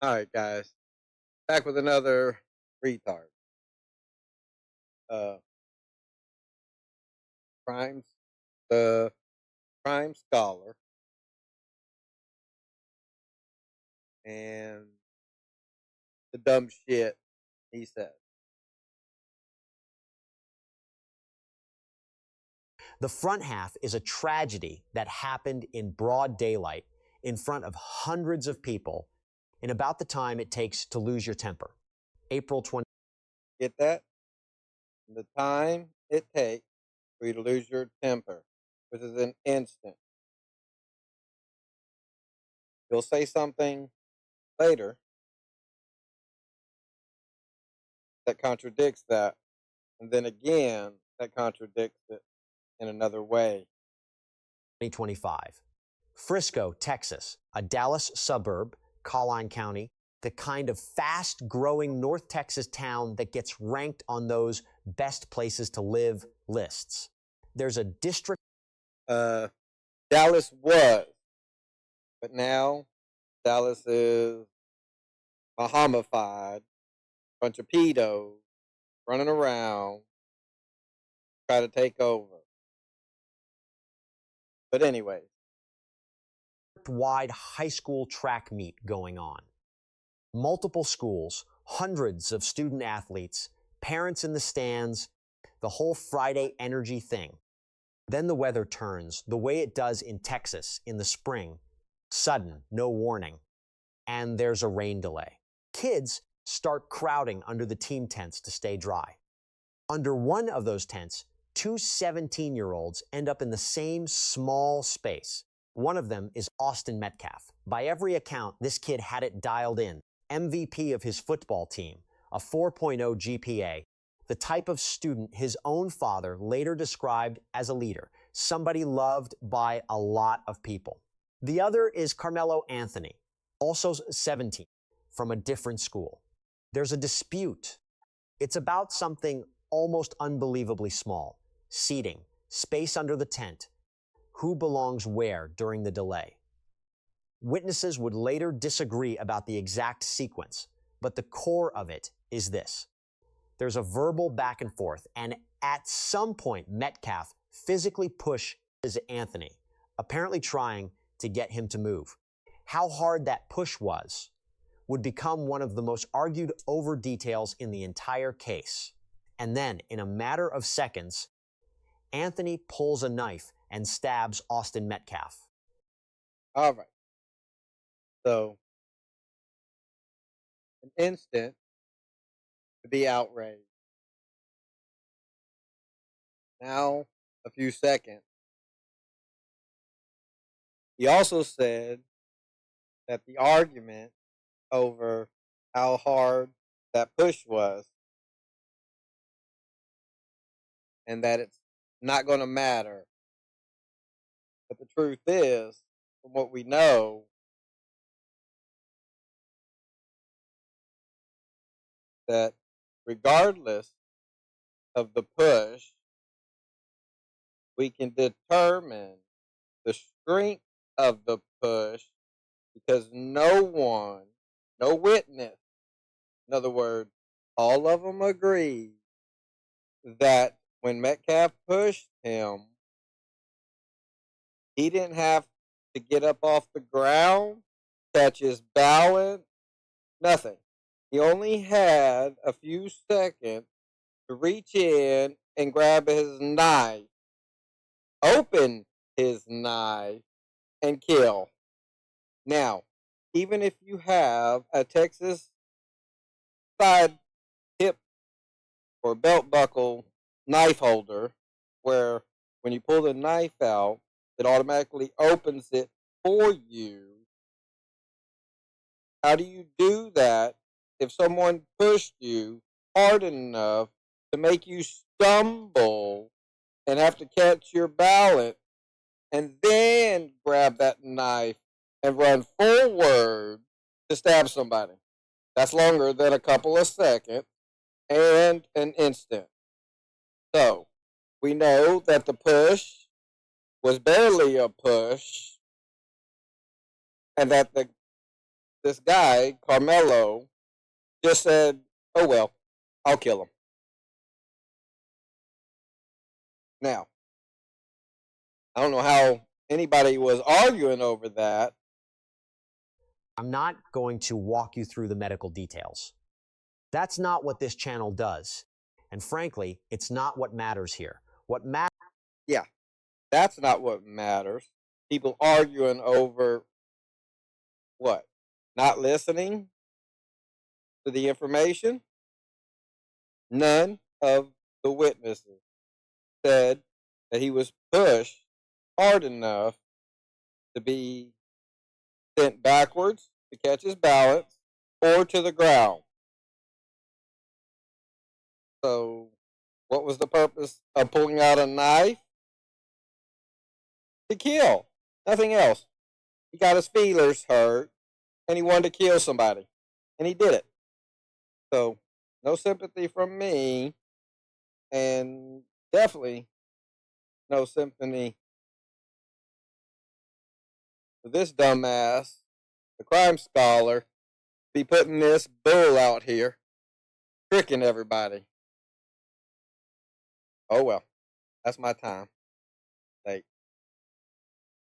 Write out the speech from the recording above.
All right, guys, back with another retard. Uh, crimes, the crime scholar, and the dumb shit he said. The front half is a tragedy that happened in broad daylight in front of hundreds of people in about the time it takes to lose your temper. April 20. Get that? The time it takes for you to lose your temper, which is an instant. You'll say something later that contradicts that, and then again that contradicts it in another way. 2025. Frisco, Texas, a Dallas suburb, Colline County, the kind of fast-growing North Texas town that gets ranked on those best places to live lists. There's a district. Dallas was, but now Dallas is Mahamified, bunch of pedos running around, try to take over. But anyways, Wide high school track meet going on. Multiple schools, hundreds of student athletes, parents in the stands, the whole Friday energy thing. Then the weather turns the way it does in Texas in the spring. Sudden, no warning. And there's a rain delay. Kids start crowding under the team tents to stay dry. Under one of those tents, two 17-year-olds end up in the same small space. One of them is Austin Metcalf. By every account, this kid had it dialed in. MVP of his football team, a 4.0 GPA, the type of student his own father later described as a leader, somebody loved by a lot of people. The other is Karmelo Anthony, also 17, from a different school. There's a dispute. It's about something almost unbelievably small: seating, space under the tent, who belongs where during the delay. Witnesses would later disagree about the exact sequence, but the core of it is this. There's a verbal back and forth, and at some point, Metcalf physically pushes Anthony, apparently trying to get him to move. How hard that push was would become one of the most argued over details in the entire case. And then, in a matter of seconds, Anthony pulls a knife and stabs Austin Metcalf. all right. So, an instant to be outraged. Now, a few seconds. He also said that the argument over how hard that push was and that it's not going to matter. But the truth is, from what we know, that regardless of the push, we can determine the strength of the push because no one, no witness, in other words, all of them agree that when Metcalf pushed him, he didn't have to get up off the ground, catch his balance, nothing. He only had a few seconds to reach in and grab his knife, open his knife, and kill. Now, even if you have a Texas side hip or belt buckle knife holder, where when you pull the knife out, it automatically opens it for you. How do you do that if someone pushed you hard enough to make you stumble and have to catch your balance and then grab that knife and run forward to stab somebody? That's longer than a couple of seconds and an instant. So we know that the push was barely a push and that the this guy, Karmelo, just said, oh, well, I'll kill him. Now, I don't know how anybody was arguing over that. I'm not going to walk you through the medical details. That's not what this channel does. And frankly, it's not what matters here. What matters. Yeah, that's not what matters. People arguing over what? Not listening to the information? None of the witnesses said that he was pushed hard enough to be sent backwards to catch his balance or to the ground. So, what was the purpose of pulling out a knife? To kill. Nothing else. He got his feelers hurt and he wanted to kill somebody. And he did it. So, no sympathy from me. And definitely no sympathy for this dumbass, the crime scholar, be putting this bull out here, tricking everybody. Oh well, that's my time.